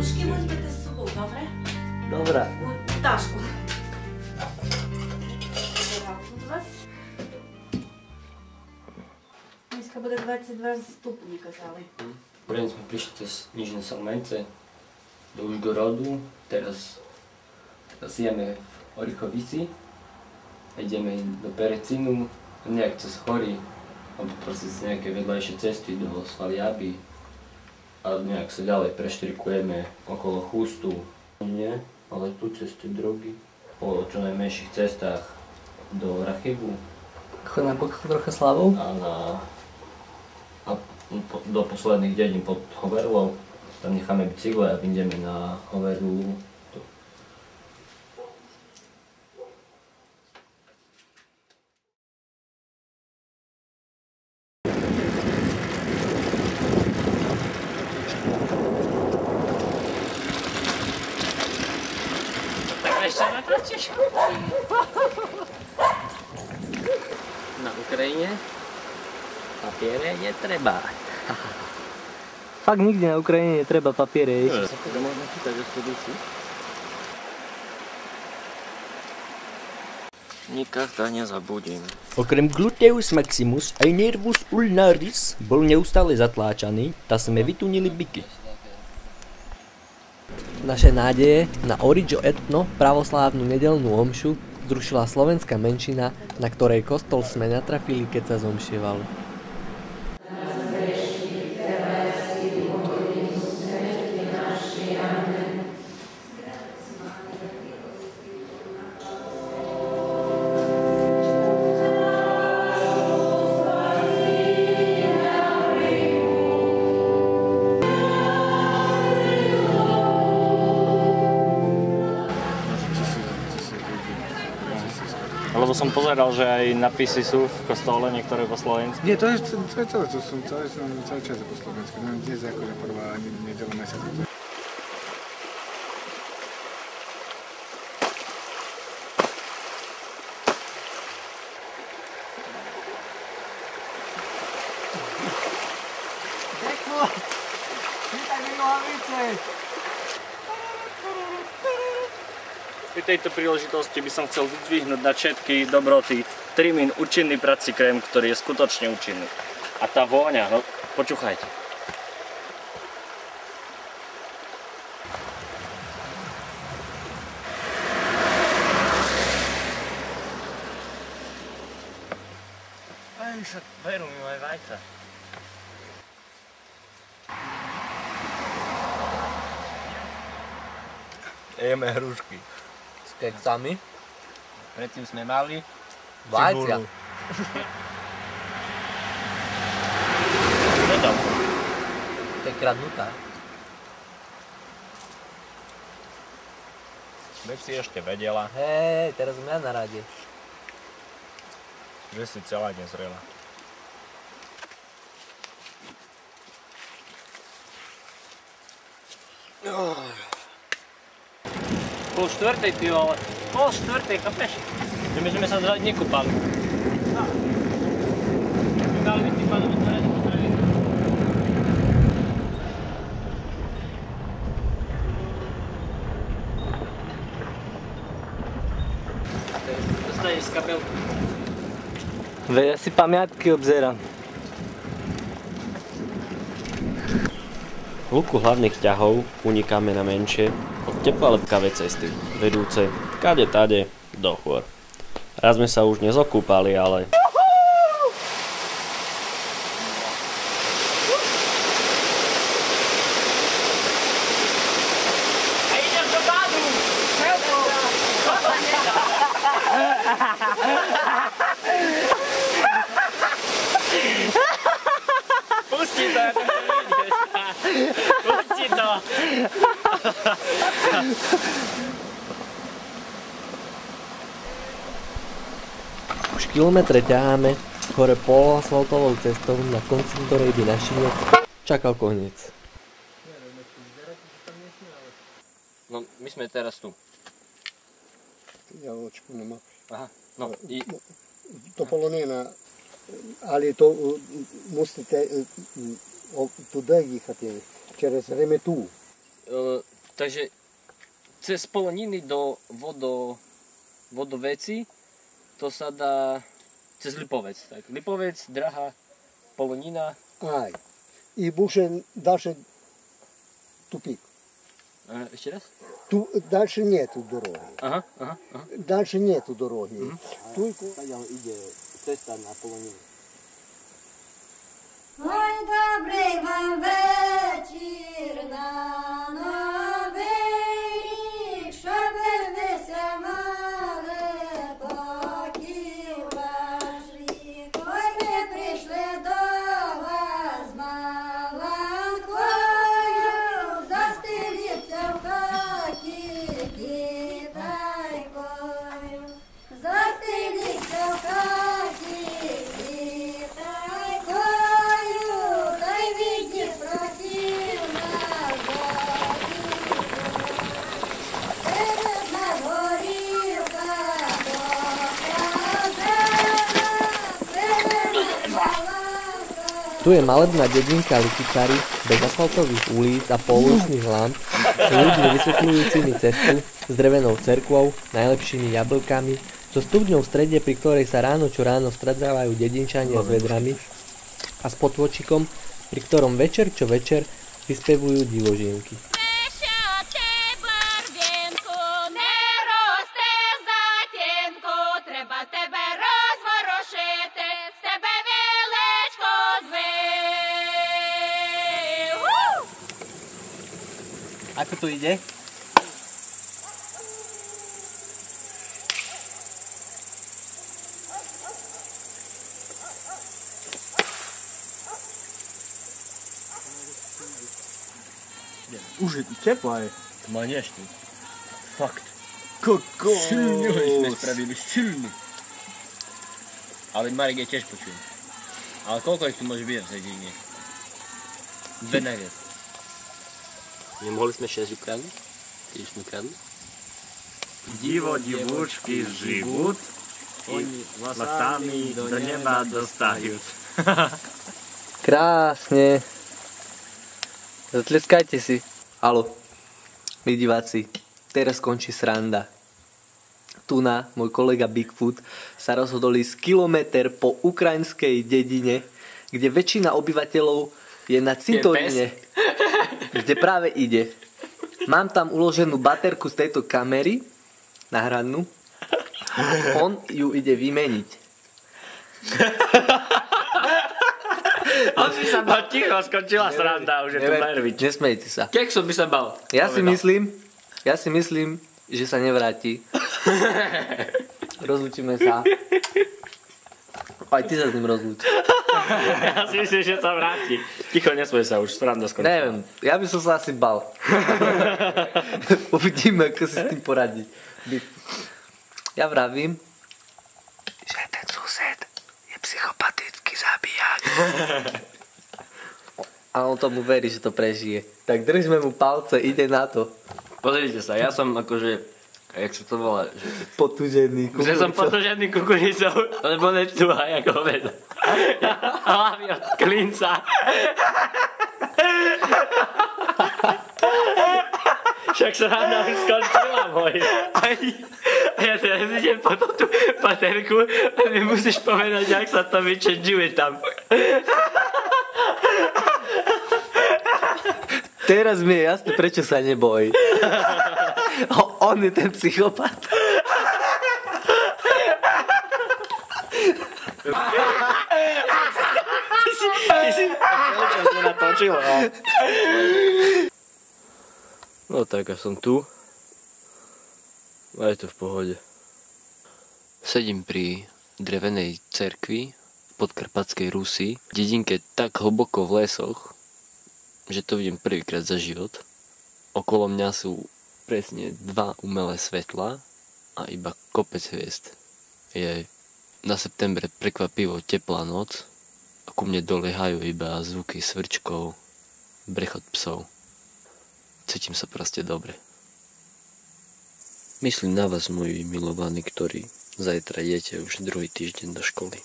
Ručky uzmete s sobou, dobre? Dobre. U tašku. Dneska bude 22 stupňů, kazali. Prvne sme prišli cez Nižné Salmence do Užgorodu, teraz jeme v Orichovici, ideme do Perecinu, nejak cez Chory, alebo proste z nejaké vedľajšie cesty do Svaliaby a nejak sa ďalej preštrikujeme okolo Chústu. Nie, ale tu cez tie drogy, po čo najmenších cestách do Rachibu. Chod na boku trocha Slavou? A do posledných dedín pod Hoverlou. Tam necháme bicykle a ideme na Hoverlu. Na Ukrajine papiere netreba. Fakt nikde na Ukrajine netreba papiere. To možno čítať o studici. Nikada nezabudím. Okrem gluteus maximus aj nervus ulnaris bol neustále zatláčaný, tá sme vytunili byky. Naše nádeje na Origio Etno pravoslávnu nedeľnú omšu zrušila slovenská menšina, na ktorej kostol sme natrafili, keď sa zomšievalo. Lebo som pozeral, že aj napisy sú v kostole, niektoré po slovensky. Nie, to je celé, to som celý čas po slovensky. No, dnes je akože prvá nedeľa mesiaca. Deklo! Vítaj mi nohavice! Pri tejto príležitosti by som chcel vyzdvihnúť na všetky dobroty Trimín účinný prací krém, ktorý je skutočne účinný. A tá vôňa, no počúchajte. Aj, však berú mi aj vajca. Jeme hrušky. S kekcami. Predtým sme mali Vajcia. To je kradnutá. Veď si ešte vedela, Hej, teraz som ja na rade. že si celá nezrela. Pol štvrtej, ty ale. Pol štvrtej, chápeš? Že my sme sa zvať nekúpali. Dali by ti pánu vytvorení potrebi. Dostaneš z kabelky. Veď ja si pamiatky obzerám. V luku hlavných ťahov unikáme na menšie, od tepla lepkavé cesty, vedúce kade tade do chôr. Raz sme sa už nezokúpali, ale... A idem do bádu! Pusti to, ako to vidíš. Pusti to. Už kilometre ťaháme hore poloasfaltovou cestou, na konci ktorej by na šiniec čakal koniec. No, my sme teraz tu. Jablčko nemá. Aha, no i... To polo nije na... Ali to musite tuda jihati, čeres vreme tu. Takže cez Poloniny do Vodoveci to sa dá cez Lipovec. Tak, Lipovec, Draha, Polonina. Aj. I buše daše tupik. Ešte raz? Tu дальше нету дороги. Aha. Дальше нету дороги. Только ide cesta na Poloninu. Ой, добрий вам вечір на новий рік, щоб ви мали покій ваш рік. Ой, ми прийшли до вас з маланкою, застеліться в хаті китайкою, застеліться в хаті китайкою, та й відні просів на Tu je malebná dedinka Lipičary bez asfaltových ulic a pouličných lamp, s ľuďmi vysvetľujúcimi cestu, s drevenou cerkvou, najlepšími jablkami, so studňou v strede, pri ktorej sa ráno čo ráno stredávajú dedinčania s vedrami a s potôčikom, pri ktorom večer čo večer vyspevujú divožienky. Ako to ide? Už je teplo aj. Ma nešný. Fakt. Koko! Silný sme spravili, silný. Ale Marek je tiež počujem. Ale koľko ich tu môže byť v dedine? Dve najviac. Nemohli sme 6 ukradnúť? Keď sme kradli? Divo, divúčky život, latami do neba dostajú. Krásne. Zatleskajte si. Haló, my diváci, teraz končí sranda. Tuna, môj kolega Bigfoot, sa rozhodol ísť kilometr po ukrajinskej dedine, kde väčšina obyvateľov je na cintoríne, kde práve ide. Mám tam uloženú baterku z tejto kamery, nahrannú. On ju ide vymeniť. On si sa bal ticho, skončila sranda, už je tu nervič. Nesmejte sa. Kekso by sa bal. Ja si myslím, že sa nevráti. Rozlúčime sa. Aj ty sa s ním rozlúči. Ja si myslím, že sa vráti. Ticho, nesmej sa, už sranda skončila. Neviem, ja by som sa asi bal. Uvidíme, ako si s tým poradí. Ja vravím, že ten sused je psychopatický zabíjak. A on tomu verí, že to prežije. Tak držme mu palce, ide na to. Pozrite sa, ja som akože, jak sa to volá, že... Potužený kukuricou. Že som potužený kukuricou, lebo netúha ako veda. Hlavy od klinca. Však sa rána už skončila, môj. A ja teraz idem po tú baterku a mi musíš povedať, jak sa to vyčenžuje tam. Teraz mi je jasné, prečo sa nebojí. On je ten psychopat. Ty si celé natočil, no. No tak, ja som tu. A je to v pohode. Sedím pri drevenej cerkvi v podkarpatskej Rusi, v dedinke tak hlboko v lesoch, že to vidím prvýkrát za život. Okolo mňa sú presne 2 umelé svetlá a iba kopec hviezd. Je na septembre prekvapivo teplá noc a ku mne doliehajú iba zvuky svrčkov, brechot psov. Cítim sa proste dobre. Myslím na vás, moji milovaní, ktorí zajtra idete už druhý týždeň do školy.